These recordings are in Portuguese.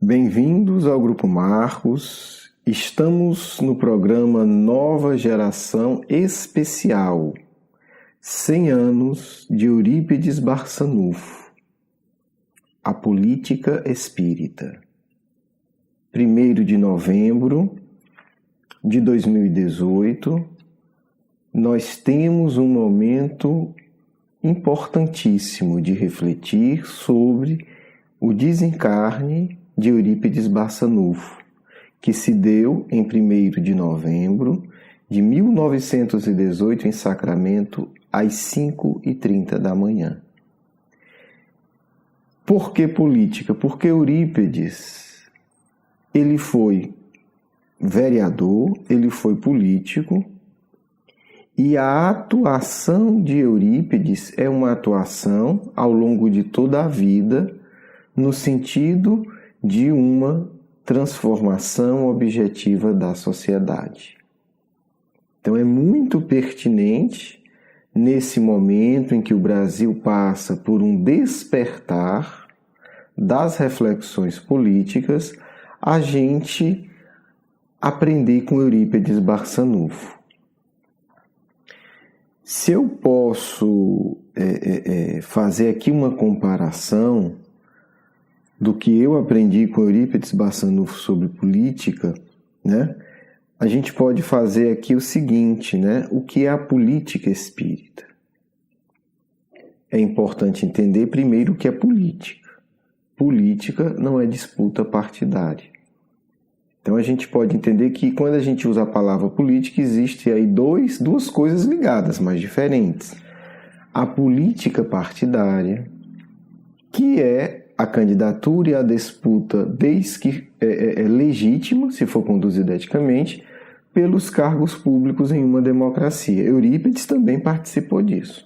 Bem-vindos ao Grupo Marcos. Estamos no programa Nova Geração Especial, 100 anos de Eurípides Barçanufo, a política espírita. 1º de novembro de 2018, nós temos um momento importantíssimo de refletir sobre o desencarne de Eurípides Barçanufo, que se deu em 1º de novembro de 1918 em Sacramento, às 5h30 da manhã. Por que política? Porque Eurípides, ele foi vereador, ele foi político, e a atuação de Eurípides é uma atuação ao longo de toda a vida, no sentido de uma transformação objetiva da sociedade. Então é muito pertinente, nesse momento em que o Brasil passa por um despertar das reflexões políticas, a gente aprender com Eurípides Barçanufo. Se eu posso fazer aqui uma comparação do que eu aprendi com Eurípides Barçanufo sobre política, né? A gente pode fazer aqui o seguinte, né? O que é a política espírita? É importante entender primeiro o que é política. Política não é disputa partidária. Então a gente pode entender que quando a gente usa a palavra política, existe aí duas coisas ligadas, mas diferentes. A política partidária, que é a candidatura e a disputa, desde que é legítima, se for conduzida eticamente, pelos cargos públicos em uma democracia. Eurípides também participou disso.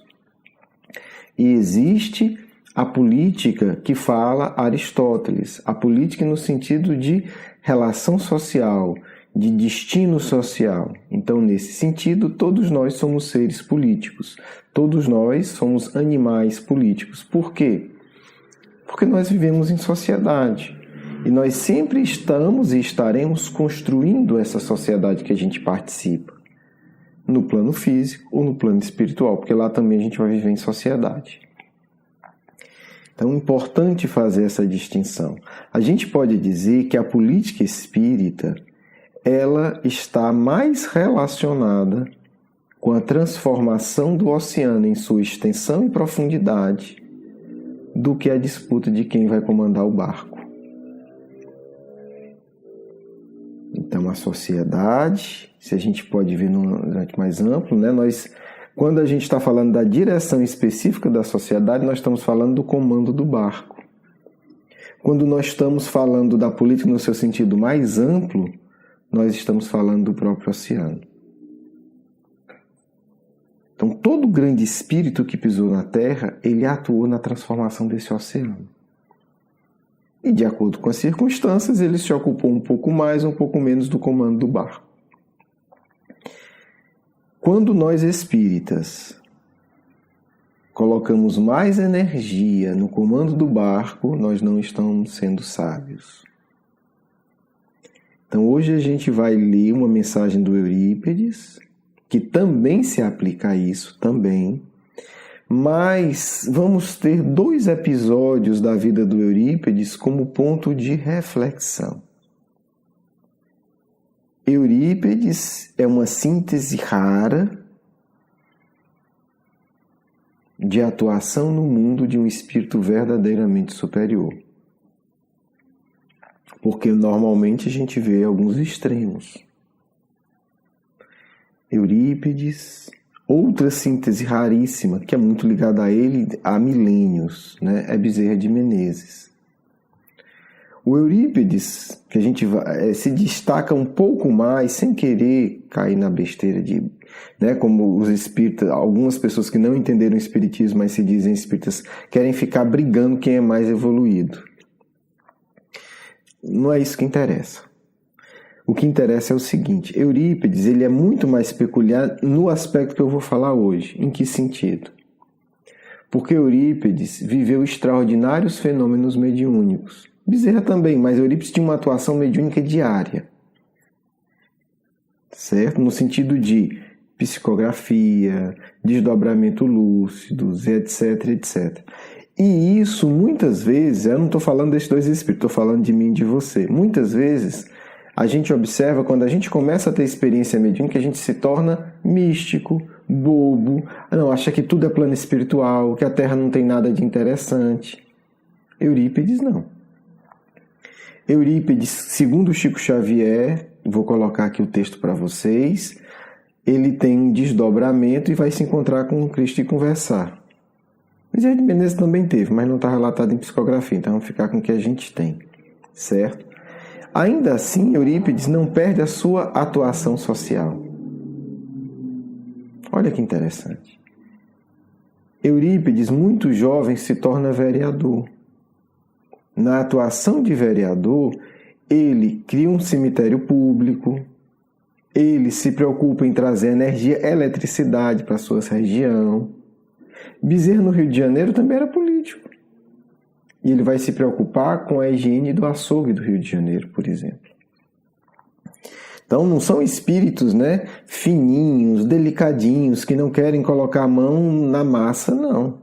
E existe a política que fala Aristóteles, a política no sentido de relação social, de destino social. Então, nesse sentido, todos nós somos seres políticos. Todos nós somos animais políticos. Por quê? Porque nós vivemos em sociedade. E nós sempre estamos e estaremos construindo essa sociedade que a gente participa. No plano físico ou no plano espiritual, porque lá também a gente vai viver em sociedade. Então é importante fazer essa distinção. A gente pode dizer que a política espírita, ela está mais relacionada com a transformação do oceano em sua extensão e profundidade do que a disputa de quem vai comandar o barco. Então a sociedade, se a gente pode ver durante mais amplo, né, quando a gente está falando da direção específica da sociedade, nós estamos falando do comando do barco. Quando nós estamos falando da política no seu sentido mais amplo, nós estamos falando do próprio oceano. Então, todo grande espírito que pisou na Terra, ele atuou na transformação desse oceano. E, de acordo com as circunstâncias, ele se ocupou um pouco mais, um pouco menos do comando do barco. Quando nós espíritas colocamos mais energia no comando do barco, nós não estamos sendo sábios. Então hoje a gente vai ler uma mensagem do Eurípides, que também se aplica a isso, também. Mas vamos ter 2 episódios da vida do Eurípides como ponto de reflexão. Eurípides é uma síntese rara de atuação no mundo de um espírito verdadeiramente superior. Porque normalmente a gente vê alguns extremos. Eurípides, outra síntese raríssima, que é muito ligada a ele há milênios, né? É Bezerra de Menezes. O Eurípides, que a gente se destaca um pouco mais, sem querer cair na besteira de, né, como os espíritas, algumas pessoas que não entenderam o espiritismo, mas se dizem espíritas, querem ficar brigando quem é mais evoluído. Não é isso que interessa. O que interessa é o seguinte: Eurípides, ele é muito mais peculiar no aspecto que eu vou falar hoje. Em que sentido? Porque Eurípides viveu extraordinários fenômenos mediúnicos. Bezerra também, mas Eurípides tinha uma atuação mediúnica diária. Certo? No sentido de psicografia, desdobramento lúcidos, etc, etc. E isso, muitas vezes, eu não estou falando desses dois espíritos, estou falando de mim e de você. Muitas vezes, a gente observa, quando a gente começa a ter experiência mediúnica, a gente se torna místico, bobo, não, acha que tudo é plano espiritual, que a Terra não tem nada de interessante. Eurípides, não. Eurípides, segundo Chico Xavier, vou colocar aqui o texto para vocês, ele tem um desdobramento e vai se encontrar com o Cristo e conversar. Bezerra de Menezes também teve, mas não está relatado em psicografia, então vamos ficar com o que a gente tem, certo? Ainda assim, Eurípides não perde a sua atuação social. Olha que interessante. Eurípides, muito jovem, se torna vereador. Na atuação de vereador, ele cria um cemitério público, ele se preocupa em trazer energia, eletricidade para a sua região. Bezerra, no Rio de Janeiro, também era político. E ele vai se preocupar com a higiene do açougue do Rio de Janeiro, por exemplo. Então, não são espíritos, né, fininhos, delicadinhos, que não querem colocar a mão na massa, não.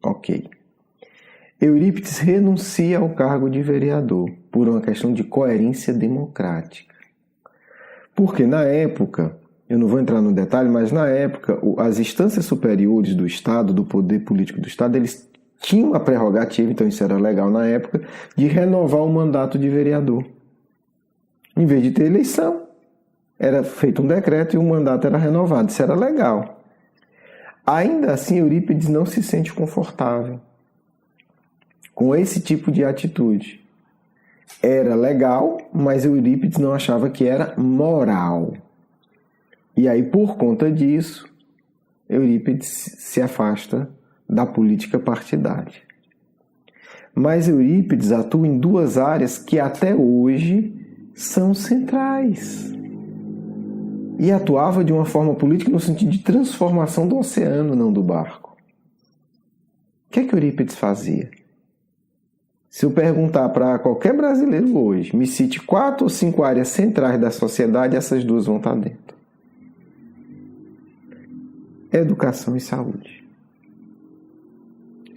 Ok. Eurípides renuncia ao cargo de vereador por uma questão de coerência democrática. Porque na época, eu não vou entrar no detalhe, mas na época, as instâncias superiores do Estado, do poder político do Estado, eles tinham a prerrogativa, então isso era legal na época, de renovar o mandato de vereador. Em vez de ter eleição, era feito um decreto e o mandato era renovado. Isso era legal. Ainda assim, Eurípides não se sente confortável com esse tipo de atitude. Era legal, mas Eurípides não achava que era moral. E aí, por conta disso, Eurípides se afasta da política partidária. Mas Eurípides atua em duas áreas que até hoje são centrais. E atuava de uma forma política no sentido de transformação do oceano, não do barco. O que é que Eurípides fazia? Se eu perguntar para qualquer brasileiro hoje, me cite 4 ou 5 áreas centrais da sociedade, essas duas vão estar dentro. Educação e saúde.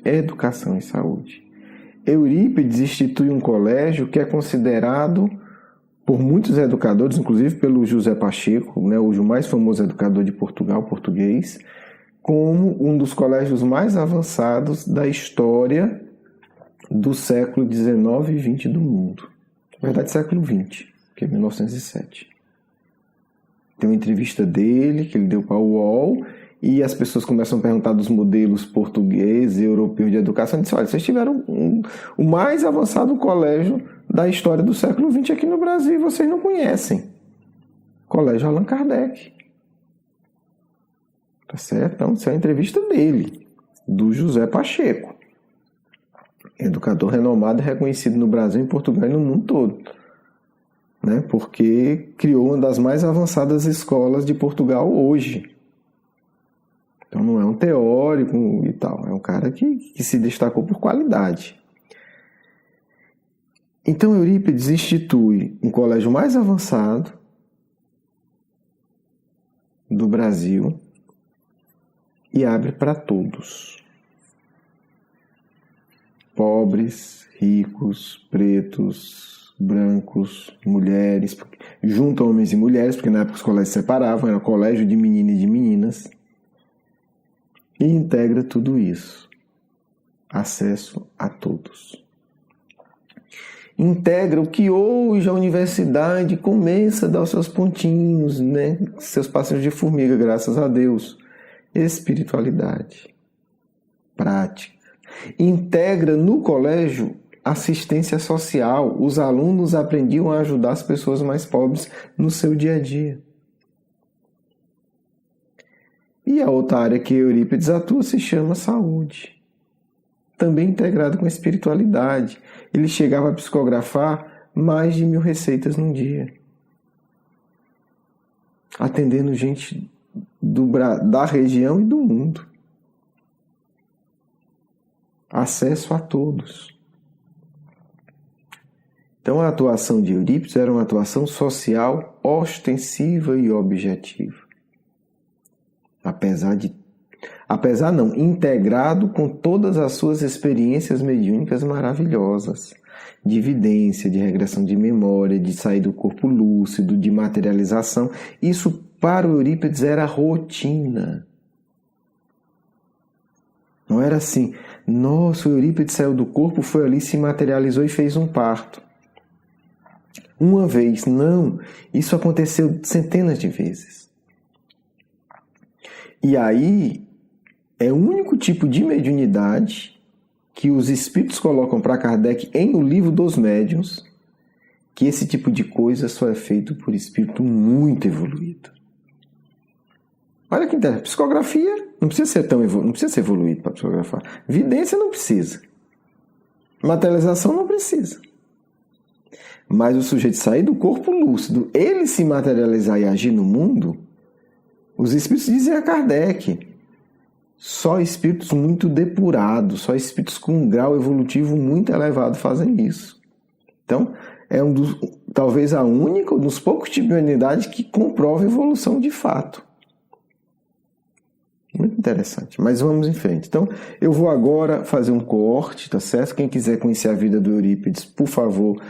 Educação e saúde. Eurípides institui um colégio que é considerado por muitos educadores, inclusive pelo José Pacheco, né, hoje o mais famoso educador de Portugal, português, como um dos colégios mais avançados da história do século XIX e XX do mundo. Na verdade, século XX, que é 1907. Tem uma entrevista dele, que ele deu para o UOL, e as pessoas começam a perguntar dos modelos português e europeu de educação. E dizem, olha, vocês tiveram o mais avançado colégio da história do século XX aqui no Brasil, e vocês não conhecem. Colégio Allan Kardec. Tá certo? Então, isso é uma entrevista dele, do José Pacheco. Educador renomado e reconhecido no Brasil, em Portugal e no mundo todo. Né? Porque criou uma das mais avançadas escolas de Portugal hoje. Então não é um teórico e tal, é um cara que se destacou por qualidade. Então Eurípides institui um colégio mais avançado do Brasil e abre para todos. Pobres, ricos, pretos, brancos, mulheres, junto a homens e mulheres, porque na época os colégios se separavam, era colégio de meninos e de meninas. E integra tudo isso. Acesso a todos. Integra o que hoje a universidade começa a dar os seus pontinhos, né? Seus passinhos de formiga, graças a Deus. Espiritualidade. Prática. Integra no colégio assistência social. Os alunos aprendiam a ajudar as pessoas mais pobres no seu dia a dia. E a outra área que Eurípides atua se chama saúde. Também integrado com a espiritualidade. Ele chegava a psicografar mais de 1000 receitas num dia. Atendendo gente da região e do mundo. Acesso a todos. Então, a atuação de Eurípides era uma atuação social ostensiva e objetiva. Integrado com todas as suas experiências mediúnicas maravilhosas, de evidência, de regressão de memória, de sair do corpo lúcido, de materialização. Isso para o Eurípides era rotina. Não era assim, nossa, o Eurípides saiu do corpo, foi ali, se materializou e fez um parto. Uma vez, não. Isso aconteceu centenas de vezes. E aí, é o único tipo de mediunidade que os espíritos colocam para Kardec em O Livro dos Médiuns, que esse tipo de coisa só é feito por espírito muito evoluído. Olha que interessante. Psicografia não precisa ser não precisa ser evoluído para psicografar. Vidência não precisa. Materialização não precisa. Mas o sujeito sair do corpo lúcido, ele se materializar e agir no mundo, os espíritos dizem a Kardec, só espíritos muito depurados, só espíritos com um grau evolutivo muito elevado fazem isso. Então, é talvez a única, um dos poucos tipos de mediunidade que comprova evolução de fato. Muito interessante, mas vamos em frente. Então, eu vou agora fazer um corte, tá certo? Quem quiser conhecer a vida do Eurípides, por favor,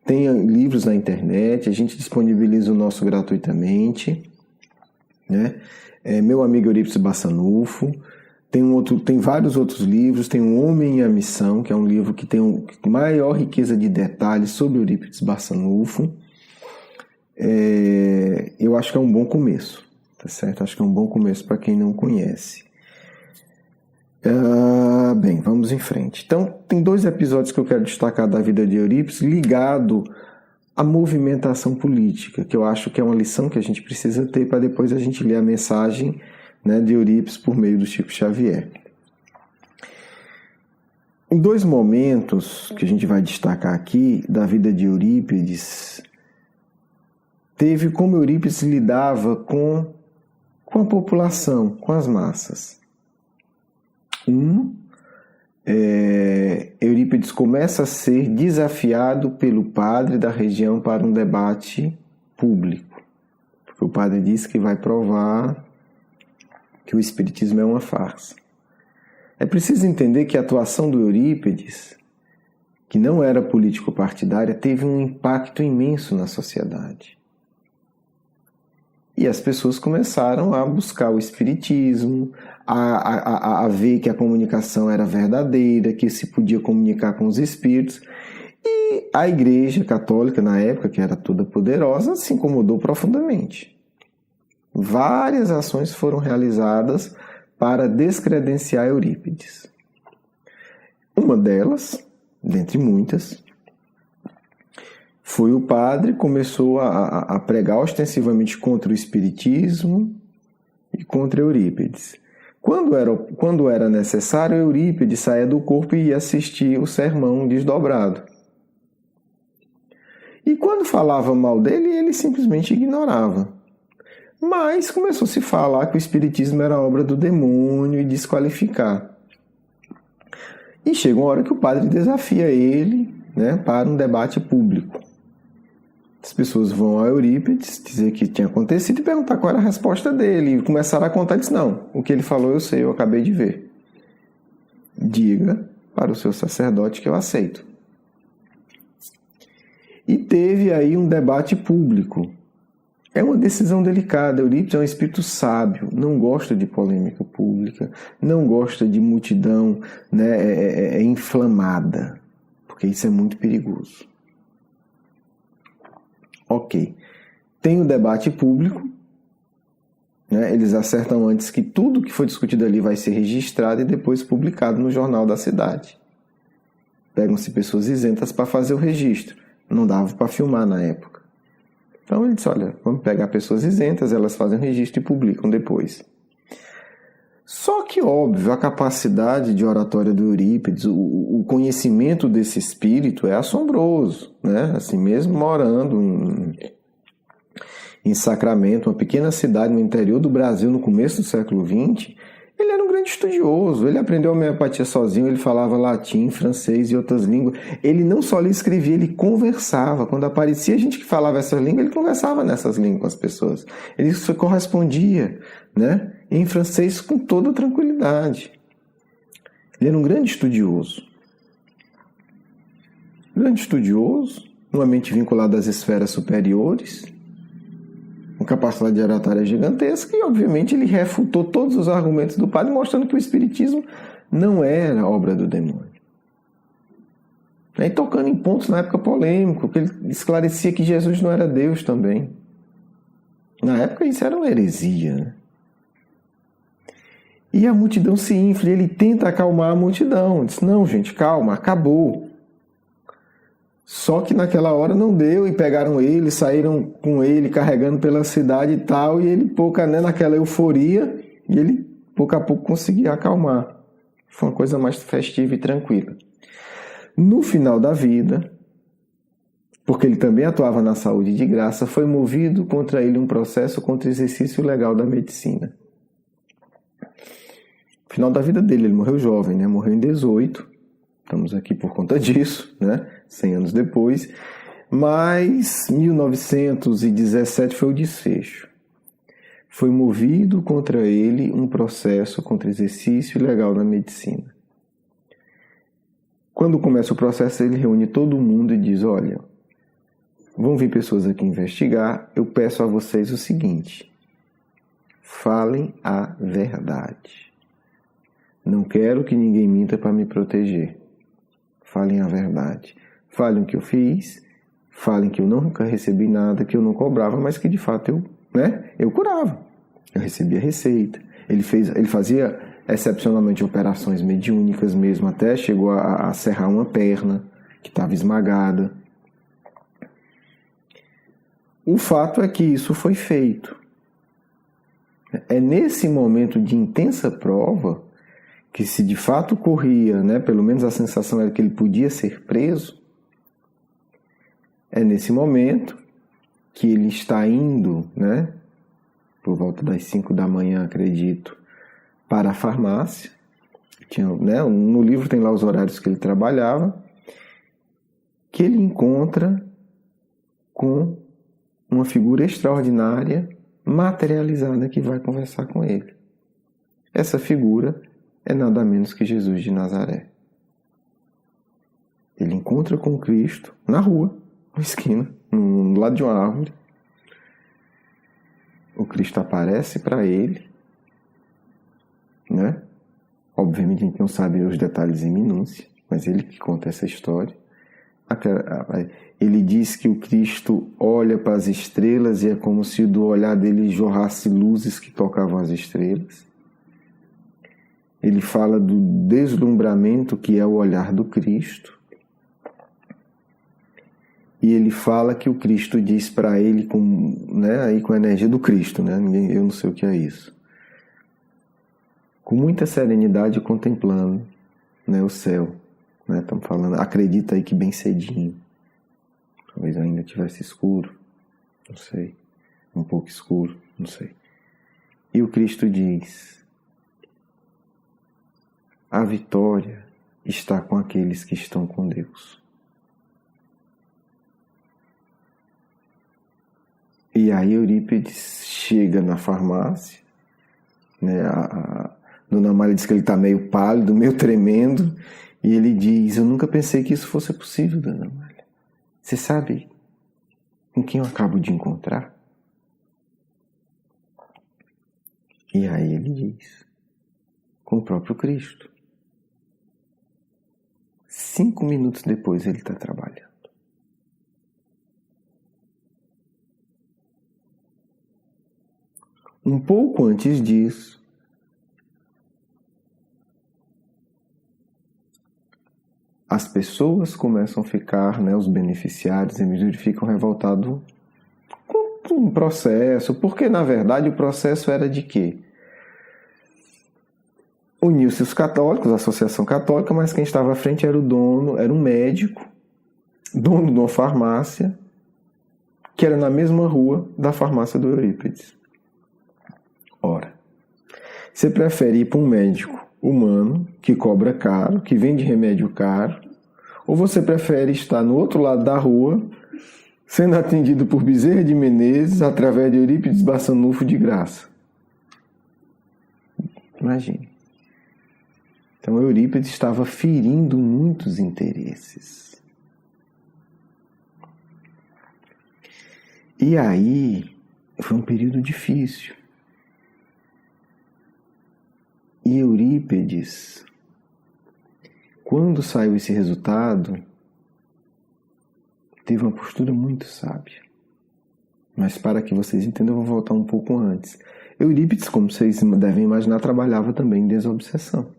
tenha livros na internet, a gente disponibiliza o nosso gratuitamente, né? Meu amigo Eurípides Bassanufo, tem vários outros livros, tem O Homem e a Missão, que é um livro que tem maior riqueza de detalhes sobre Eurípides Bassanufo. Eu acho que é um bom começo, tá certo? Acho que é um bom começo para quem não conhece. Bem, vamos em frente. Então, tem 2 episódios que eu quero destacar da vida de Eurípides ligado à movimentação política, que eu acho que é uma lição que a gente precisa ter para depois a gente ler a mensagem, né, de Eurípides por meio do Chico Xavier. Em 2 momentos que a gente vai destacar aqui da vida de Eurípides, teve como Eurípides lidava com a população, com as massas. Eurípides começa a ser desafiado pelo padre da região para um debate público. Porque o padre diz que vai provar que o espiritismo é uma farsa. É preciso entender que a atuação do Eurípides, que não era político-partidária, teve um impacto imenso na sociedade. E as pessoas começaram a buscar o espiritismo, a ver que a comunicação era verdadeira, que se podia comunicar com os espíritos. E a Igreja Católica, na época, que era toda poderosa, se incomodou profundamente. Várias ações foram realizadas para descredenciar Eurípides. Uma delas, dentre muitas, foi o padre que começou a pregar ostensivamente contra o espiritismo e contra Eurípides. Quando era necessário, Eurípides saía do corpo e ia assistir o sermão desdobrado. E quando falava mal dele, ele simplesmente ignorava. Mas começou a se falar que o espiritismo era obra do demônio e desqualificar. E chega uma hora que o padre desafia ele, né, para um debate público. As pessoas vão a Eurípides dizer o que tinha acontecido e perguntar qual era a resposta dele. E começaram a contar e disse, não, o que ele falou eu sei, eu acabei de ver. Diga para o seu sacerdote que eu aceito. E teve aí um debate público. É uma decisão delicada. Eurípides é um espírito sábio, não gosta de polêmica pública, não gosta de multidão, né, inflamada, porque isso é muito perigoso. Ok. Tem o debate público, né? Eles acertam antes que tudo que foi discutido ali vai ser registrado e depois publicado no jornal da cidade. Pegam-se pessoas isentas para fazer o registro. Não dava para filmar na época. Então ele disse, olha, vamos pegar pessoas isentas, elas fazem o registro e publicam depois. Só que, óbvio, a capacidade de oratória do Eurípides, o conhecimento desse espírito é assombroso, né? Assim, mesmo morando em Sacramento, uma pequena cidade no interior do Brasil, no começo do século XX, ele era um grande grande estudioso. Ele aprendeu homeopatia sozinho, ele falava latim, francês e outras línguas. Ele não só lia e escrevia, ele conversava. Quando aparecia gente que falava essas línguas, ele conversava nessas línguas com as pessoas. Ele correspondia, né, em francês com toda tranquilidade. Ele era um grande estudioso. Grande estudioso, uma mente vinculada às esferas superiores, uma capacidade de oratória gigantesca, e obviamente ele refutou todos os argumentos do padre, mostrando que o espiritismo não era obra do demônio. E tocando em pontos na época polêmicos, que ele esclarecia que Jesus não era Deus também. Na época isso era uma heresia, né? E a multidão se infla, ele tenta acalmar a multidão. Diz, não, gente, calma, acabou. Só que naquela hora não deu, e pegaram ele, saíram com ele, carregando pela cidade e tal, e ele, naquela euforia, e ele, pouco a pouco, conseguia acalmar. Foi uma coisa mais festiva e tranquila. No final da vida, porque ele também atuava na saúde de graça, foi movido contra ele um processo contra o exercício legal da medicina. No final da vida dele, ele morreu jovem, né? Morreu em 18. Estamos aqui por conta disso, né? 100 anos depois. Mas 1917 foi o desfecho. Foi movido contra ele um processo contra exercício ilegal na medicina. Quando começa o processo, ele reúne todo mundo e diz, olha, vão vir pessoas aqui investigar, eu peço a vocês o seguinte, falem a verdade. Não quero que ninguém minta para me proteger. Falem a verdade. Falem o que eu fiz, falem que eu nunca recebi nada, que eu não cobrava, mas que de fato eu curava. Eu recebia receita. Ele fazia excepcionalmente operações mediúnicas mesmo, até chegou a serrar uma perna que estava esmagada. O fato é que isso foi feito. É nesse momento de intensa prova que, se de fato corria, né, pelo menos a sensação era que ele podia ser preso, é nesse momento que ele está indo, né, por volta das 5 da manhã, acredito, para a farmácia. No livro tem lá os horários que ele trabalhava, que ele encontra com uma figura extraordinária, materializada, que vai conversar com ele. Essa figura é nada menos que Jesus de Nazaré. Ele encontra com Cristo na rua, na esquina, no lado de uma árvore. O Cristo aparece para ele, né? Obviamente a gente não sabe os detalhes em minúcia, mas ele que conta essa história. Ele diz que o Cristo olha para as estrelas e é como se do olhar dele jorrasse luzes que tocavam as estrelas. Ele fala do deslumbramento que é o olhar do Cristo. E ele fala que o Cristo diz para ele, com a energia do Cristo, né? Eu não sei o que é isso. Com muita serenidade contemplando, né, o céu. Né? Estamos falando, acredita aí que bem cedinho. Talvez ainda tivesse escuro, não sei. Um pouco escuro, não sei. E o Cristo diz: a vitória está com aqueles que estão com Deus. E aí Eurípides chega na farmácia, né? A Dona Amália diz que ele está meio pálido, meio tremendo, e ele diz: eu nunca pensei que isso fosse possível, Dona Amália. Você sabe com quem eu acabo de encontrar? E aí ele diz: com o próprio Cristo. 5 minutos depois ele está trabalhando. Um pouco antes disso, as pessoas começam a ficar, né, os beneficiários, eles ficam revoltados com um processo, porque na verdade o processo era de quê? Uniu-se os católicos, a Associação Católica, mas quem estava à frente era o dono, era um médico, dono de uma farmácia, que era na mesma rua da farmácia do Eurípides. Ora, Você prefere ir para um médico humano, que cobra caro, que vende remédio caro, ou você prefere estar no outro lado da rua, sendo atendido por Bezerra de Menezes, através de Eurípides Barçanufo de graça? Imagine. Então, Eurípides estava ferindo muitos interesses. E aí, foi um período difícil. E Eurípides, quando saiu esse resultado, teve uma postura muito sábia. Mas para que vocês entendam, eu vou voltar um pouco antes. Eurípides, como vocês devem imaginar, trabalhava também em desobsessão.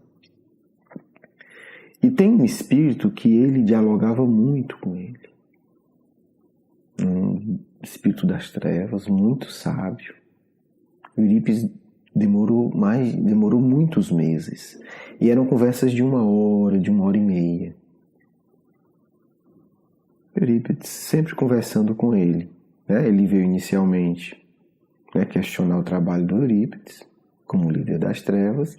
E tem um espírito que ele dialogava muito com ele. Um espírito das trevas, muito sábio. Eurípides demorou muitos meses. E eram conversas de 1 hora, de 1h30. Eurípides sempre conversando com ele. Ele veio inicialmente questionar o trabalho do Eurípides, como líder das trevas,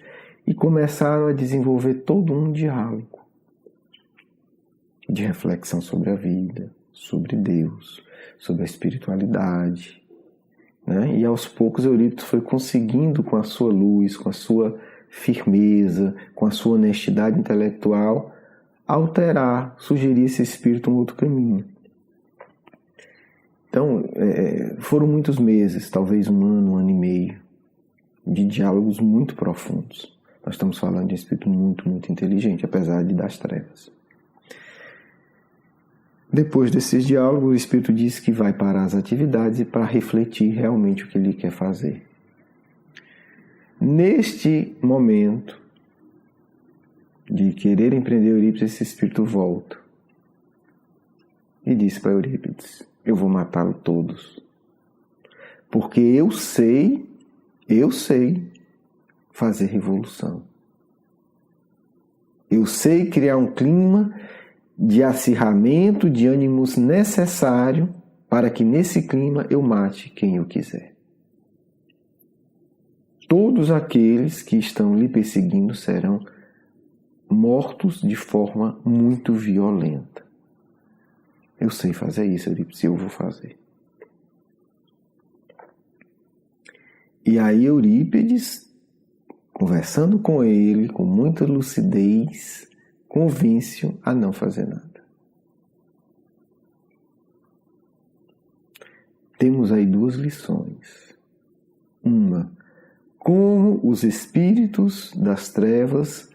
e começaram a desenvolver todo um diálogo de reflexão sobre a vida, sobre Deus, sobre a espiritualidade. E aos poucos Eurípides foi conseguindo, com a sua luz, com a sua firmeza, com a sua honestidade intelectual, alterar, sugerir esse espírito um outro caminho. Então, foram muitos meses, talvez 1 ano, 1 ano e meio, de diálogos muito profundos. Nós estamos falando de um espírito muito, muito inteligente, apesar de das trevas. Depois desses diálogos, o espírito diz que vai parar as atividades e para refletir realmente o que ele quer fazer. Neste momento de querer empreender Eurípides, esse espírito volta e diz para Eurípides: eu vou matá-los todos, porque eu sei fazer revolução. Eu sei criar um clima de acirramento, de ânimos necessário para que nesse clima eu mate quem eu quiser. Todos aqueles que estão lhe perseguindo serão mortos de forma muito violenta. Eu sei fazer isso, Eurípides, eu vou fazer. E aí Eurípides, conversando com ele, com muita lucidez, convence-o a não fazer nada. Temos aí 2 lições. Uma, como os espíritos das trevas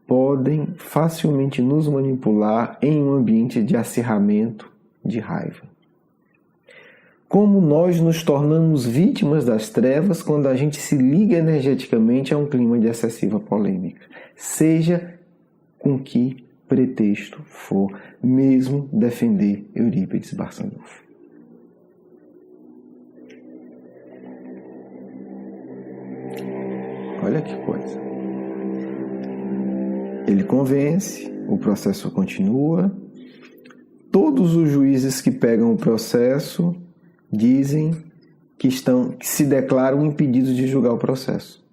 podem facilmente nos manipular em um ambiente de acirramento, de raiva. Como nós nos tornamos vítimas das trevas quando a gente se liga energeticamente a um clima de excessiva polêmica. Seja com que pretexto for, mesmo defender Eurípides Barçanufo. Olha que coisa. Ele convence, o processo continua. Todos os juízes que pegam o processo dizem que se declaram impedidos de julgar o processo.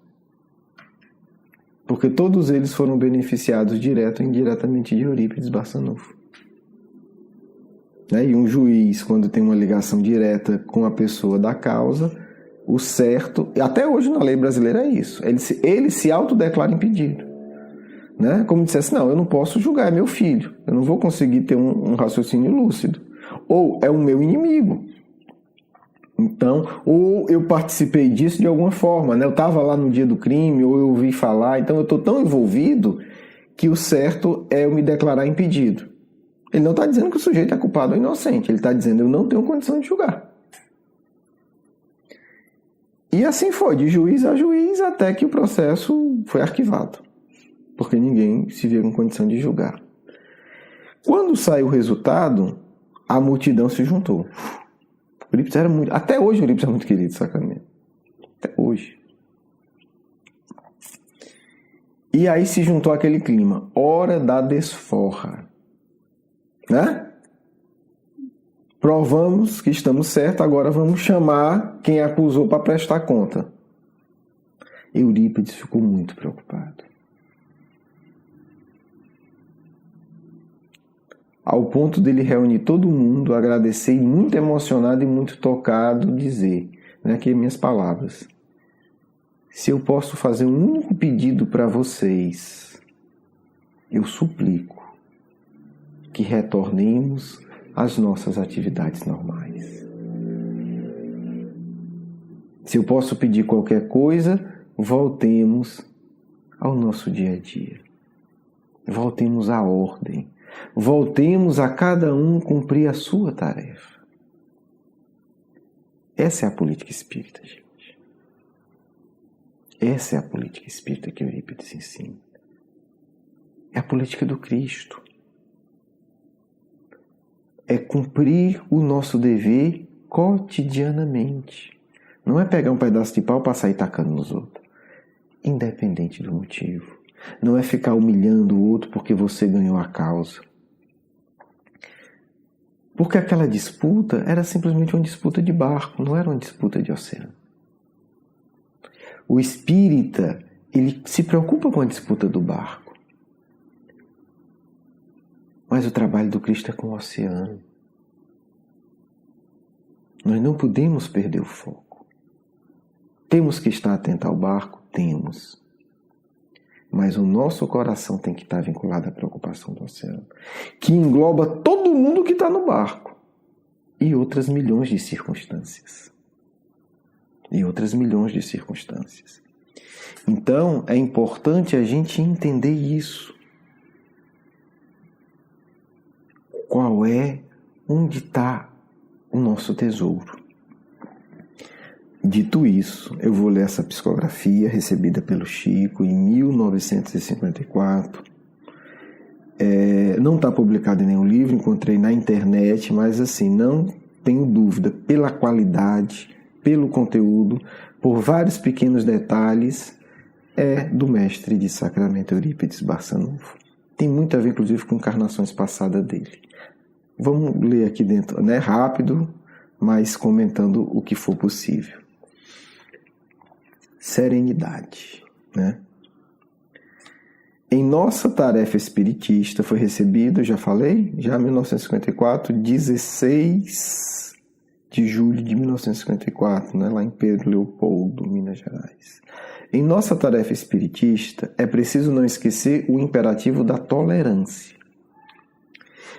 Porque todos eles foram beneficiados direto ou indiretamente de Eurípides Barçanufo. E um juiz, quando tem uma ligação direta com a pessoa da causa, o certo, até hoje na lei brasileira é isso, ele se autodeclara impedido. Como dissesse, não, eu não posso julgar, é meu filho, eu não vou conseguir ter um raciocínio lúcido. Ou é o meu inimigo. Então, ou eu participei disso de alguma forma, eu estava lá no dia do crime, ou eu ouvi falar, então eu estou tão envolvido que o certo é eu me declarar impedido. Ele não está dizendo que o sujeito é culpado ou inocente, ele está dizendo eu não tenho condição de julgar. E assim foi, de juiz a juiz, até que o processo foi arquivado, porque ninguém se via com condição de julgar. Quando saiu o resultado, a multidão se juntou. Eurípides era muito... Até hoje o Eurípides é muito querido, sacamente. Até hoje. E aí se juntou aquele clima. Hora da desforra. Provamos que estamos certos, agora vamos chamar quem acusou para prestar conta. Eurípides ficou muito preocupado. Ao ponto dele reunir todo mundo, agradecer, e muito emocionado e muito tocado, dizer, aqui minhas palavras: se eu posso fazer um único pedido para vocês, eu suplico que retornemos às nossas atividades normais. Se eu posso pedir qualquer coisa, voltemos ao nosso dia a dia. Voltemos à ordem. Voltemos a cada um cumprir a sua tarefa. Essa é a política espírita, gente. Essa é a política espírita que Eurípides ensina. É a política do Cristo. É cumprir o nosso dever cotidianamente. Não é pegar um pedaço de pau e passar e tacando nos outros. Independente do motivo. Não é ficar humilhando o outro porque você ganhou a causa. Porque aquela disputa era simplesmente uma disputa de barco, não era uma disputa de oceano. O espírita, ele se preocupa com a disputa do barco. Mas o trabalho do Cristo é com o oceano. Nós não podemos perder o foco. Temos que estar atento ao barco? Temos. Mas o nosso coração tem que estar vinculado à preocupação do oceano, que engloba todo mundo que está no barco e outras milhões de circunstâncias. Então, é importante a gente entender isso. Onde está o nosso tesouro? Dito isso, eu vou ler essa psicografia recebida pelo Chico em 1954. Não está publicado em nenhum livro, encontrei na internet, mas assim, não tenho dúvida, pela qualidade, pelo conteúdo, por vários pequenos detalhes, é do mestre de sacramento Eurípides Barçanufo. Tem muito a ver, inclusive, com encarnações passadas dele. Vamos ler aqui dentro, rápido, mas comentando o que for possível. Serenidade, Em nossa tarefa espiritista foi recebido, já falei, em 1954, 16 de julho de 1954, lá em Pedro Leopoldo, Minas Gerais. Em nossa tarefa espiritista, é preciso não esquecer o imperativo da tolerância.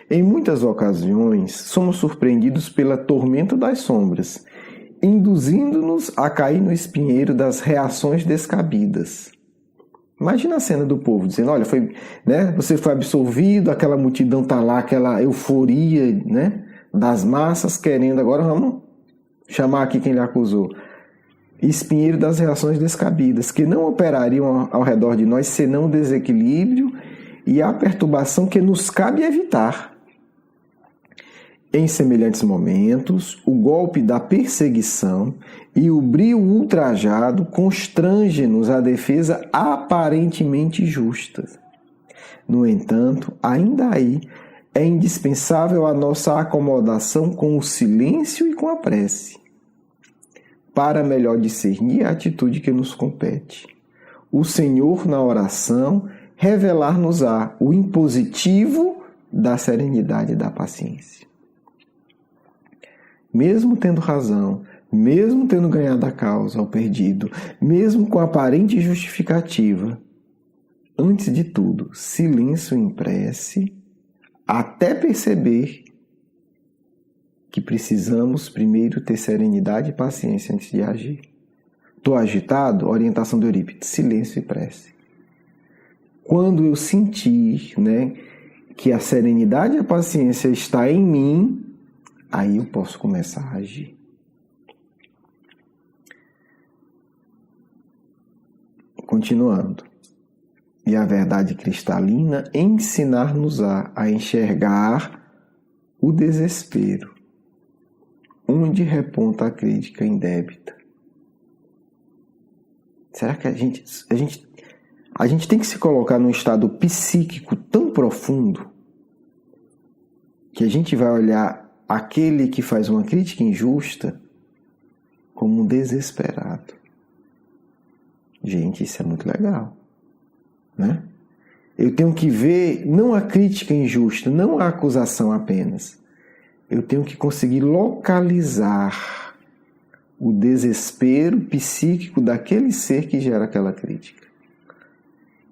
Em muitas ocasiões, somos surpreendidos pela tormenta das sombras, induzindo-nos a cair no espinheiro das reações descabidas. Imagina a cena do povo dizendo, olha, você foi absolvido, aquela multidão está lá, aquela euforia, das massas querendo, agora vamos chamar aqui quem lhe acusou. Espinheiro das reações descabidas, que não operariam ao redor de nós senão o desequilíbrio e a perturbação que nos cabe evitar. Em semelhantes momentos, o golpe da perseguição e o brio ultrajado constrange-nos à defesa aparentemente justa. No entanto, ainda aí é indispensável a nossa acomodação com o silêncio e com a prece, para melhor discernir a atitude que nos compete. O Senhor, na oração, revelar-nos-á o impositivo da serenidade e da paciência. Mesmo tendo razão, mesmo tendo ganhado a causa ao perdido, mesmo com aparente justificativa, antes de tudo, silêncio em prece, até perceber que precisamos primeiro ter serenidade e paciência antes de agir. Estou agitado? Orientação do Eurípides, silêncio e prece. Quando eu sentir, que a serenidade e a paciência está em mim, aí eu posso começar a agir. Continuando. E a verdade cristalina ensinar-nos-á a enxergar o desespero, onde reponta a crítica indébita. Será que a gente tem que se colocar num estado psíquico tão profundo que a gente vai olhar aquele que faz uma crítica injusta como um desesperado? Gente, isso é muito legal, né? Eu tenho que ver, não a crítica injusta, não a acusação apenas. Eu tenho que conseguir localizar o desespero psíquico daquele ser que gera aquela crítica.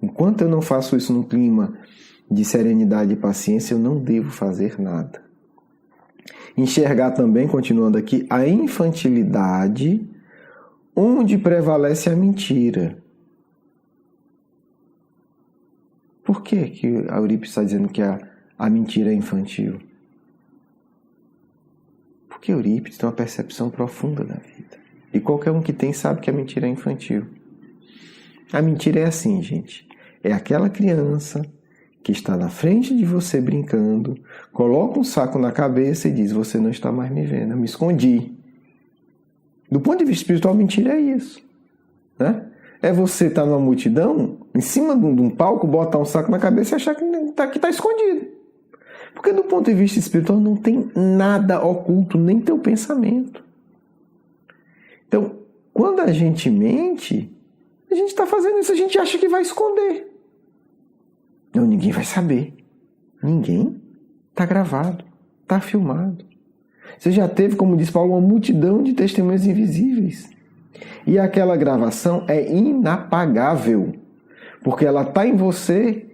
Enquanto eu não faço isso num clima de serenidade e paciência, eu não devo fazer nada. Enxergar também, continuando aqui, a infantilidade onde prevalece a mentira. Por que a Eurípides está dizendo que a mentira é infantil? Porque Eurípides tem uma percepção profunda da vida. E qualquer um que tem sabe que a mentira é infantil. A mentira é assim, gente. É aquela criança que está na frente de você brincando, coloca um saco na cabeça e diz: você não está mais me vendo, eu me escondi. Do ponto de vista espiritual, mentira é isso, né? É você estar numa multidão, em cima de um palco, botar um saco na cabeça e achar que está escondido. Porque do ponto de vista espiritual não tem nada oculto, nem teu pensamento. Então, quando a gente mente, a gente está fazendo isso, a gente acha que vai esconder. Não, ninguém vai saber. Ninguém. Está gravado, está filmado. Você já teve, como diz Paulo, uma multidão de testemunhas invisíveis. E aquela gravação é inapagável, porque ela está em você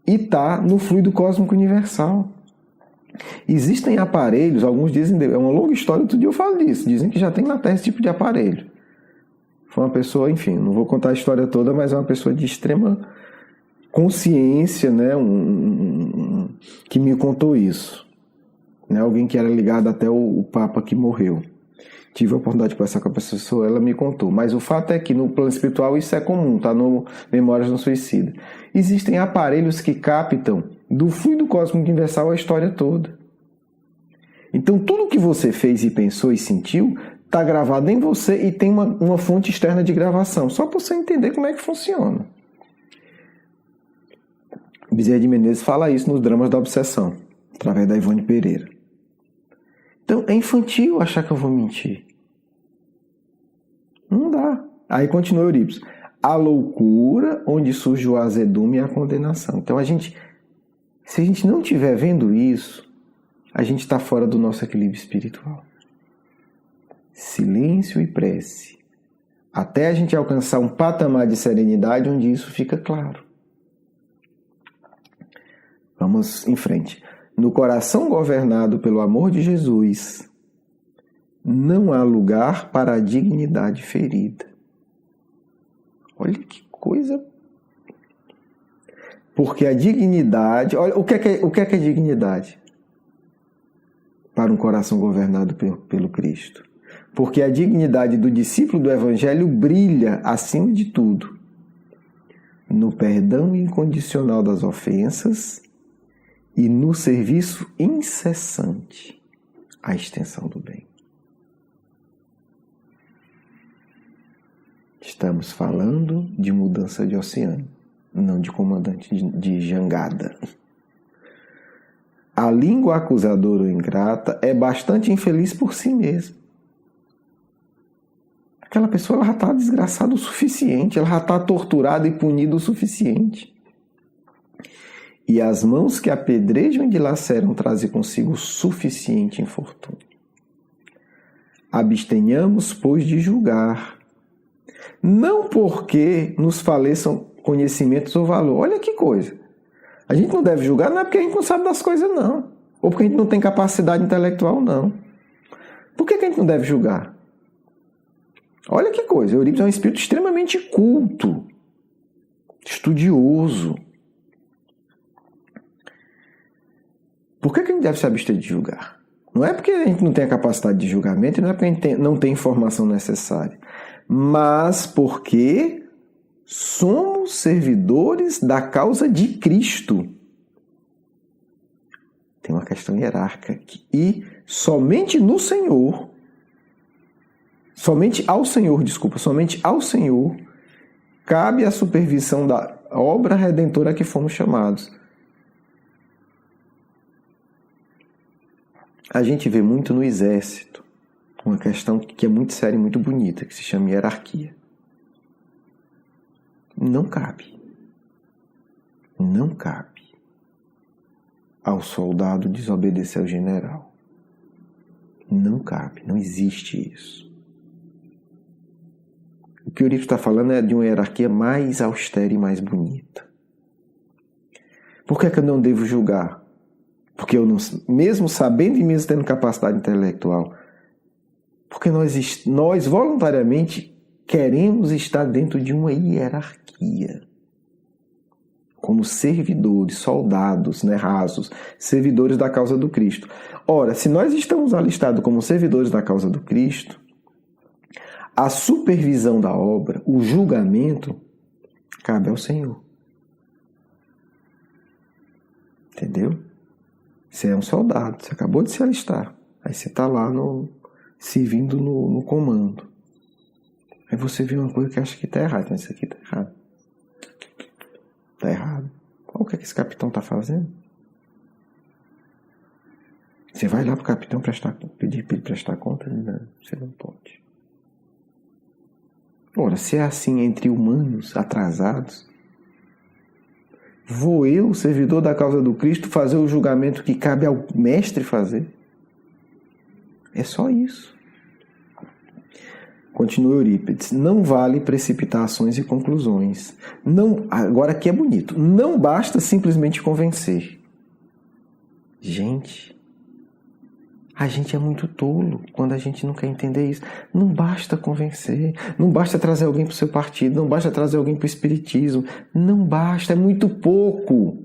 e está no fluido cósmico universal. Existem aparelhos, alguns dizem, é uma longa história, outro dia eu falo disso, dizem que já tem na Terra esse tipo de aparelho. Foi uma pessoa, enfim, não vou contar a história toda, mas é uma pessoa de extrema consciência, né, que me contou isso. Né, alguém que era ligado até o Papa que morreu. Tive a oportunidade de conversar com a pessoa, ela me contou. Mas o fato é que no plano espiritual isso é comum, está no Memórias do Suicida. Existem aparelhos que captam do fluido cósmico universal a história toda. Então tudo que você fez e pensou e sentiu está gravado em você e tem uma fonte externa de gravação. Só para você entender como é que funciona. Bezerra de Menezes fala isso nos Dramas da Obsessão, através da Ivone Pereira. Então, é infantil achar que eu vou mentir. Não dá. Aí continua Eurípides. A loucura onde surge o azedume e a condenação. Então, se a gente não estiver vendo isso, a gente está fora do nosso equilíbrio espiritual. Silêncio e prece. Até a gente alcançar um patamar de serenidade onde isso fica claro. Vamos em frente. No coração governado pelo amor de Jesus, não há lugar para a dignidade ferida. Olha que coisa. Porque a dignidade... Olha, o que é dignidade? Para um coração governado pelo Cristo. Porque a dignidade do discípulo do Evangelho brilha, acima de tudo, no perdão incondicional das ofensas e no serviço incessante à extensão do bem. Estamos falando de mudança de oceano, não de comandante de jangada. A língua acusadora ou ingrata é bastante infeliz por si mesma. Aquela pessoa ela já está desgraçada o suficiente, ela já está torturada e punida o suficiente. E as mãos que apedrejam e dilaceram trazem consigo o suficiente infortúnio. Abstenhamos, pois, de julgar, não porque nos faleçam conhecimentos ou valor. Olha que coisa. A gente não deve julgar, não é porque a gente não sabe das coisas, não. Ou porque a gente não tem capacidade intelectual, não. Por que a gente não deve julgar? Olha que coisa. Eurípides é um espírito extremamente culto, estudioso. Por que a gente deve se abster de julgar? Não é porque a gente não tem a capacidade de julgamento, não é porque a gente não tem informação necessária, mas porque somos servidores da causa de Cristo. Tem uma questão hierárquica aqui. E somente no Senhor, somente ao Senhor, cabe a supervisão da obra redentora a que fomos chamados. A gente vê muito no exército uma questão que é muito séria e muito bonita, que se chama hierarquia. Não cabe. Não cabe ao soldado desobedecer ao general. Não cabe, não existe isso. O que o Eurípides está falando é de uma hierarquia mais austera e mais bonita. Por que é que eu não devo julgar? Porque eu não, mesmo sabendo e mesmo tendo capacidade intelectual, porque nós voluntariamente queremos estar dentro de uma hierarquia. Como servidores, soldados, né, rasos, servidores da causa do Cristo. Ora, se nós estamos alistados como servidores da causa do Cristo, a supervisão da obra, o julgamento, cabe ao Senhor. Entendeu? Você é um soldado, você acabou de se alistar. Aí você está lá servindo no comando. Aí você vê uma coisa que acha que está errado, mas isso aqui está errado. Está errado. Olha o que esse capitão está fazendo. Você vai lá para o capitão pedir para ele prestar conta? Não, você não pode. Ora, se é assim entre humanos atrasados, vou eu, servidor da causa do Cristo, fazer o julgamento que cabe ao mestre fazer? É só isso. Continua Eurípides. Não vale precipitações e conclusões. Não, agora aqui é bonito. Não basta simplesmente convencer. Gente, a gente é muito tolo quando a gente não quer entender isso. Não basta convencer. Não basta trazer alguém para o seu partido. Não basta trazer alguém para o espiritismo. Não basta, é muito pouco.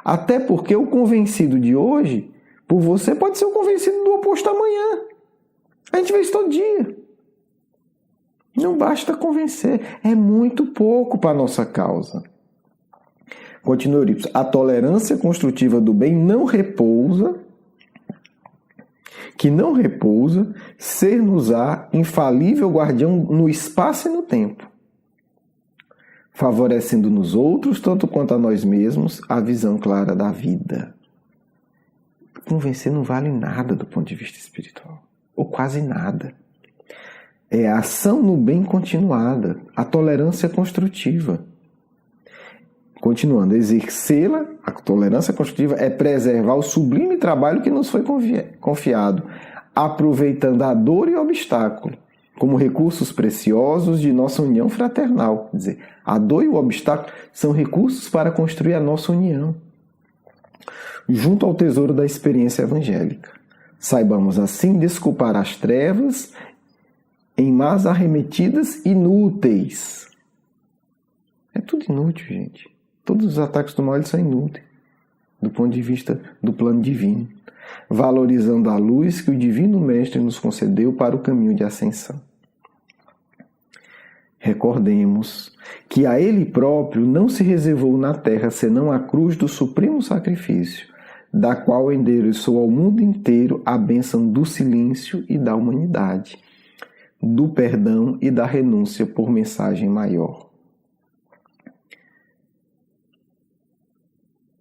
Até porque o convencido de hoje, por você, pode ser o convencido do oposto amanhã. A gente vê isso todo dia. Não basta convencer, é muito pouco para a nossa causa. Continua Eurípides. A tolerância construtiva do bem não repousa, ser-nos-á infalível guardião no espaço e no tempo, favorecendo nos outros, tanto quanto a nós mesmos, a visão clara da vida. Convencer não vale nada do ponto de vista espiritual, ou quase nada. É a ação no bem continuada, a tolerância construtiva. Continuando, exercê-la, a tolerância construtiva é preservar o sublime trabalho que nos foi confiado, aproveitando a dor e o obstáculo como recursos preciosos de nossa união fraternal. Quer dizer, a dor e o obstáculo são recursos para construir a nossa união, junto ao tesouro da experiência evangélica. Saibamos assim desculpar as trevas em más arremetidas inúteis. É tudo inútil, gente. Todos os ataques do mal eles são inúteis, do ponto de vista do plano divino, valorizando a luz que o Divino Mestre nos concedeu para o caminho de ascensão. Recordemos que a Ele próprio não se reservou na terra senão a cruz do supremo sacrifício, da qual endereçou ao mundo inteiro a bênção do silêncio e da humanidade, do perdão e da renúncia por mensagem maior.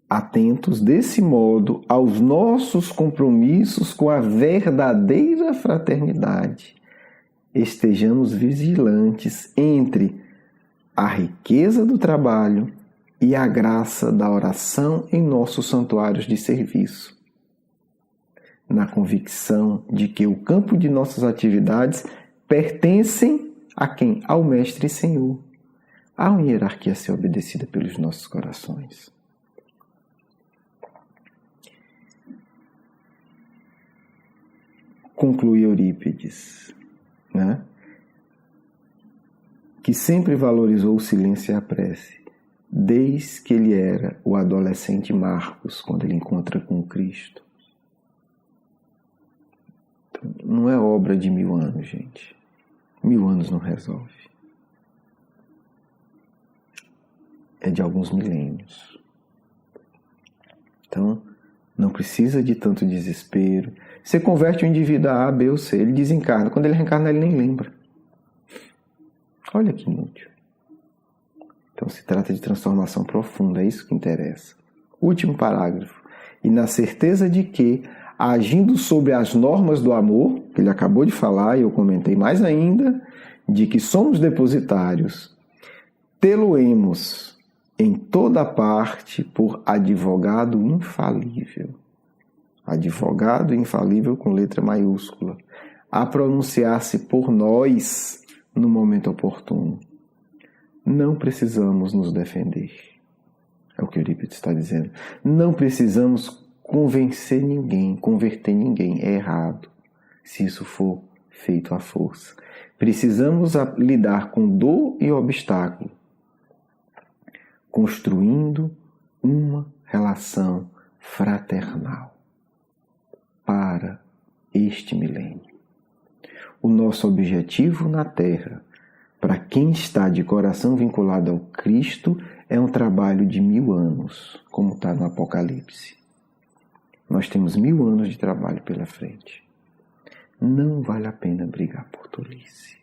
Atentos desse modo aos nossos compromissos com a verdadeira fraternidade, estejamos vigilantes entre a riqueza do trabalho e a graça da oração em nossos santuários de serviço, na convicção de que o campo de nossas atividades pertencem a quem? Ao Mestre e Senhor. Há uma hierarquia a ser obedecida pelos nossos corações. Conclui Eurípides, né? Que sempre valorizou o silêncio e a prece, desde que ele era o adolescente Marcos, quando ele encontra com Cristo. Então, não é obra de 1000 anos, gente. 1000 anos não resolve. É de alguns milênios. Então, não precisa de tanto desespero. Você converte o indivíduo a A, B ou C, ele desencarna. Quando ele reencarna, ele nem lembra. Olha que inútil. Então se trata de transformação profunda, é isso que interessa. Último parágrafo. E na certeza de que, agindo sobre as normas do amor, que ele acabou de falar e eu comentei mais ainda, de que somos depositários tê-lo-emos em toda parte por advogado infalível. Advogado infalível com letra maiúscula. A pronunciar-se por nós no momento oportuno. Não precisamos nos defender. É o que Eurípides está dizendo. Não precisamos convencer ninguém, converter ninguém. É errado, se isso for feito à força. Precisamos lidar com dor e obstáculo, construindo uma relação fraternal para este milênio. O nosso objetivo na Terra, para quem está de coração vinculado ao Cristo, é um trabalho de 1000 anos, como está no Apocalipse. Nós temos 1000 anos de trabalho pela frente. Não vale a pena brigar por tolice.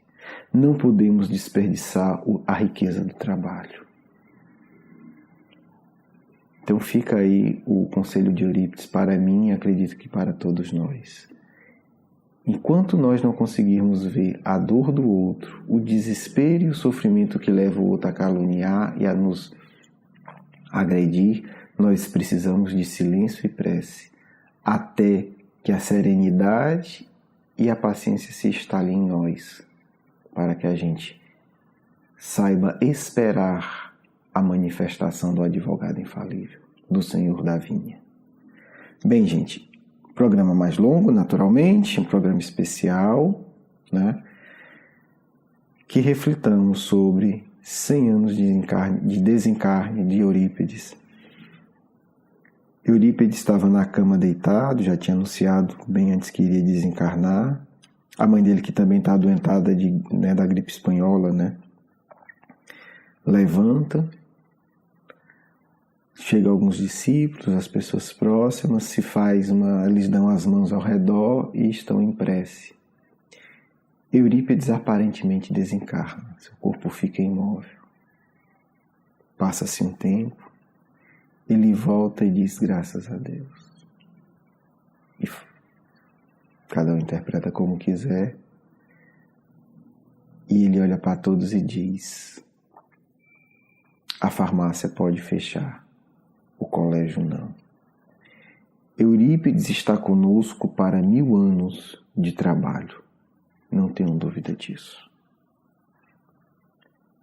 Não podemos desperdiçar a riqueza do trabalho. Então fica aí o conselho de Eurípides para mim e acredito que para todos nós. Enquanto nós não conseguirmos ver a dor do outro, o desespero e o sofrimento que leva o outro a caluniar e a nos agredir, nós precisamos de silêncio e prece, até que a serenidade e a paciência se instalem em nós, para que a gente saiba esperar a manifestação do advogado infalível, do Senhor da vinha. Bem, gente, programa mais longo, naturalmente, um programa especial, né? Que reflitamos sobre 100 anos de desencarne de Eurípides. Eurípides estava na cama deitado, já tinha anunciado bem antes que iria desencarnar. A mãe dele, que também está adoentada da gripe espanhola, né? Levanta. Chega alguns discípulos, as pessoas próximas, eles dão as mãos ao redor e estão em prece. Eurípides aparentemente desencarna, seu corpo fica imóvel. Passa-se um tempo, ele volta e diz graças a Deus. E cada um interpreta como quiser. E ele olha para todos e diz: a farmácia pode fechar. O colégio não. Eurípides está conosco para 1000 anos de trabalho. Não tenham dúvida disso.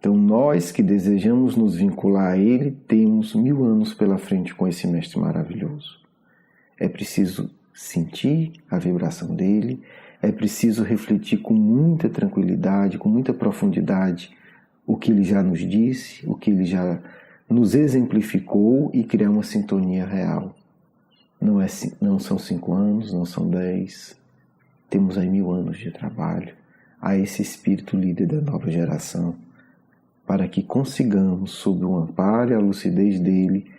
Então, nós que desejamos nos vincular a ele, temos 1000 anos pela frente com esse mestre maravilhoso. É preciso sentir a vibração dele, é preciso refletir com muita tranquilidade, com muita profundidade o que ele já nos disse, o que ele já nos exemplificou e criar uma sintonia real. Não são 5 anos, não são 10. Temos aí 1000 anos de trabalho a esse espírito líder da nova geração, para que consigamos, sob o amparo e a lucidez dele,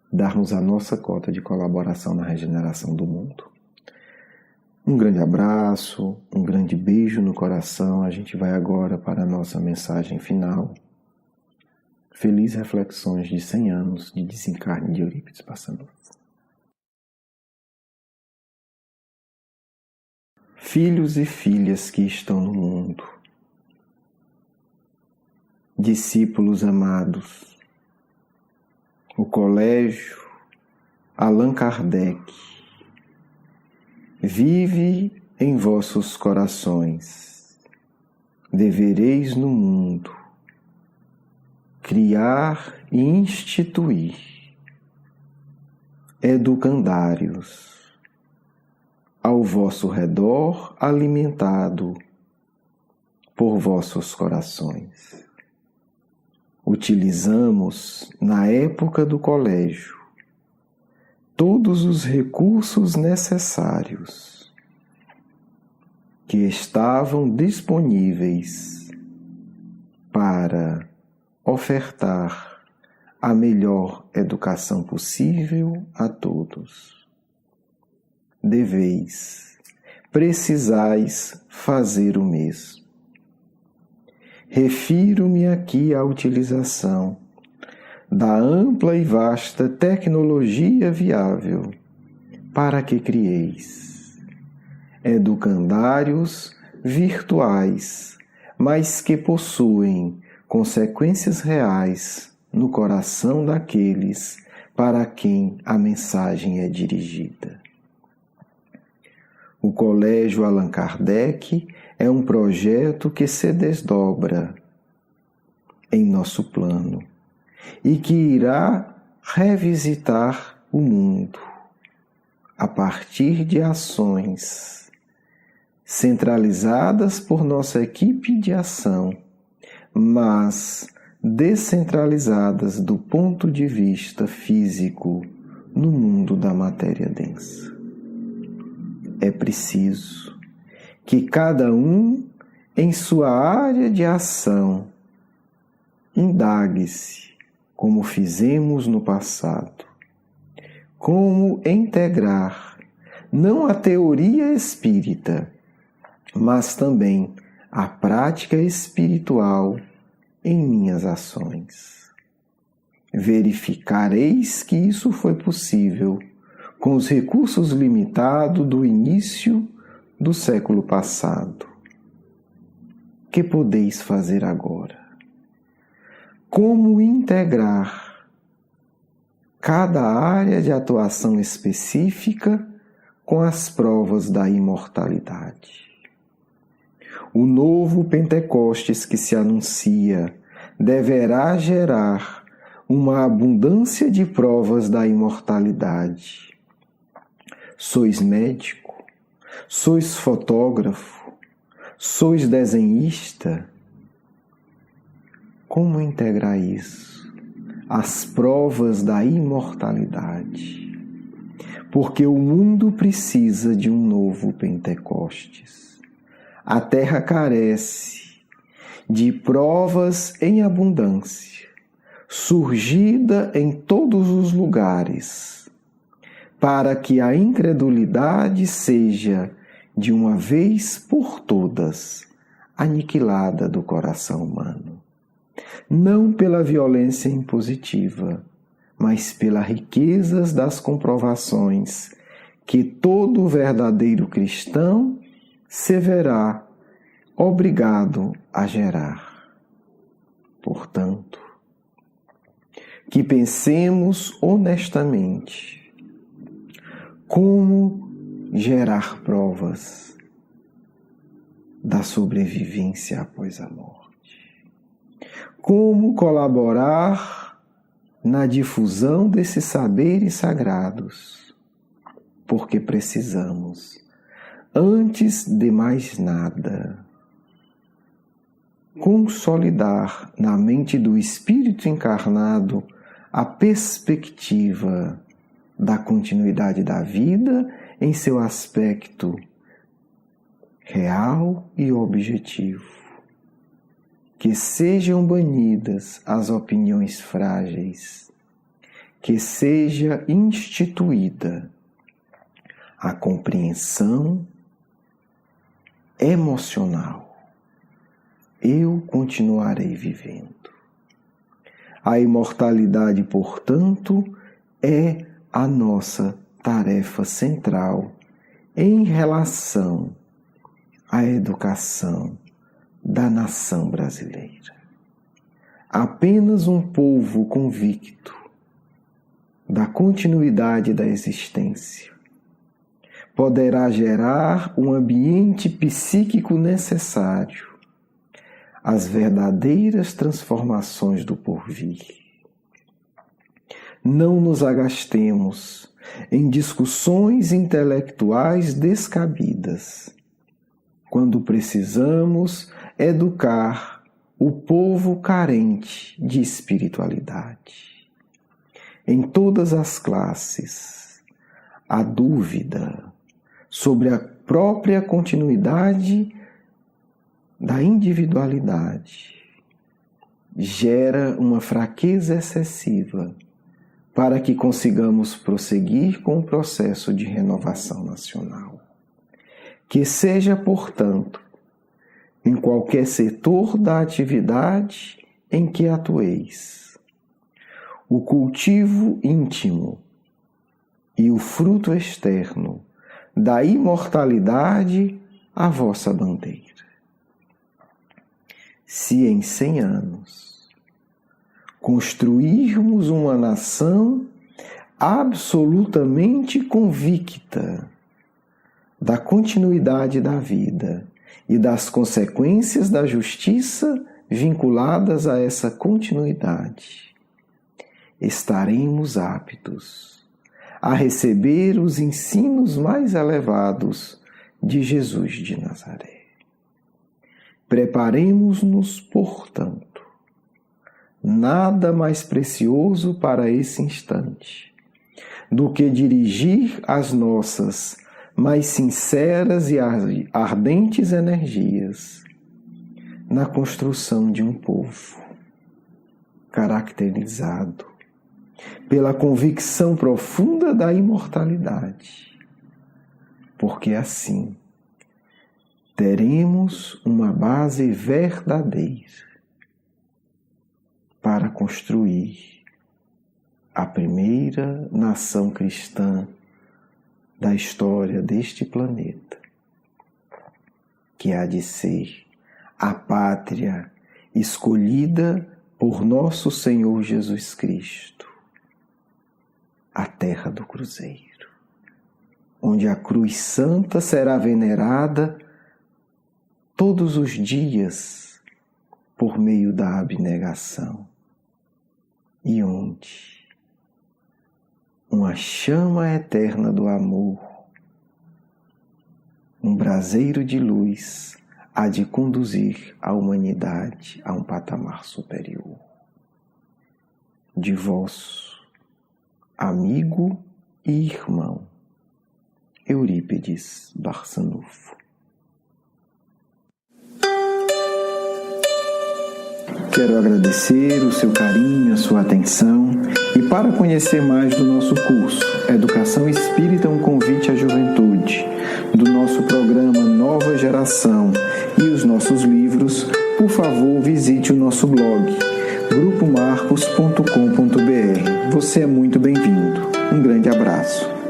darmos a nossa cota de colaboração na regeneração do mundo. Um grande abraço, um grande beijo no coração. A gente vai agora para a nossa mensagem final. Felizes reflexões de 100 anos de desencarne de Eurípides Barçanufo. Filhos e filhas que estão no mundo, discípulos amados, o Colégio Allan Kardec vive em vossos corações. Devereis no mundo criar e instituir educandários ao vosso redor, alimentado por vossos corações. Utilizamos, na época do colégio, todos os recursos necessários que estavam disponíveis para ofertar a melhor educação possível a todos. Precisais fazer o mesmo. Refiro-me aqui à utilização da ampla e vasta tecnologia viável para que crieis educandários virtuais, mas que possuem consequências reais no coração daqueles para quem a mensagem é dirigida. O Colégio Allan Kardec é um projeto que se desdobra em nosso plano e que irá revisitar o mundo a partir de ações centralizadas por nossa equipe de ação, mas descentralizadas do ponto de vista físico no mundo da matéria densa. É preciso que cada um, em sua área de ação, indague-se, como fizemos no passado, como integrar não a teoria espírita, mas também a prática espiritual em minhas ações. Verificareis que isso foi possível com os recursos limitados do início do século passado. Que podeis fazer agora? Como integrar cada área de atuação específica com as provas da imortalidade? O novo Pentecostes que se anuncia deverá gerar uma abundância de provas da imortalidade. Sois médico? Sois fotógrafo? Sois desenhista? Como integrar isso? As provas da imortalidade. Porque o mundo precisa de um novo Pentecostes. A terra carece de provas em abundância, surgida em todos os lugares, para que a incredulidade seja, de uma vez por todas, aniquilada do coração humano. Não pela violência impositiva, mas pelas riquezas das comprovações que todo verdadeiro cristão se verá obrigado a gerar. Portanto, que pensemos honestamente como gerar provas da sobrevivência após a morte. Como colaborar na difusão desses saberes sagrados, porque precisamos, antes de mais nada, consolidar na mente do espírito encarnado a perspectiva da continuidade da vida em seu aspecto real e objetivo. Que sejam banidas as opiniões frágeis, que seja instituída a compreensão emocional. Eu continuarei vivendo. A imortalidade, portanto, é a nossa tarefa central em relação à educação da nação brasileira. Apenas um povo convicto da continuidade da existência poderá gerar um ambiente psíquico necessário às verdadeiras transformações do porvir. Não nos agastemos em discussões intelectuais descabidas, quando precisamos educar o povo carente de espiritualidade. Em todas as classes, a dúvida sobre a própria continuidade da individualidade gera uma fraqueza excessiva para que consigamos prosseguir com o processo de renovação nacional. Que seja, portanto, em qualquer setor da atividade em que atueis, o cultivo íntimo e o fruto externo da imortalidade a vossa bandeira. se em 100 anos construirmos uma nação absolutamente convicta da continuidade da vida e das consequências da justiça vinculadas a essa continuidade, estaremos aptos a receber os ensinos mais elevados de Jesus de Nazaré. Preparemos-nos, portanto, nada mais precioso para esse instante do que dirigir as nossas mais sinceras e ardentes energias na construção de um povo caracterizado pela convicção profunda da imortalidade, porque assim teremos uma base verdadeira para construir a primeira nação cristã da história deste planeta, que há de ser a pátria escolhida por nosso Senhor Jesus Cristo, a terra do Cruzeiro, onde a cruz santa será venerada todos os dias por meio da abnegação, e onde uma chama eterna do amor, um braseiro de luz, há de conduzir a humanidade a um patamar superior. De vosso amigo e irmão, Eurípides Barçanufo. Quero agradecer o seu carinho, a sua atenção, e para conhecer mais do nosso curso Educação Espírita, um convite à juventude, do nosso programa Nova Geração e os nossos livros, por favor, visite o nosso blog grupomarcos.com.br. Você é muito bem-vindo. Um grande abraço.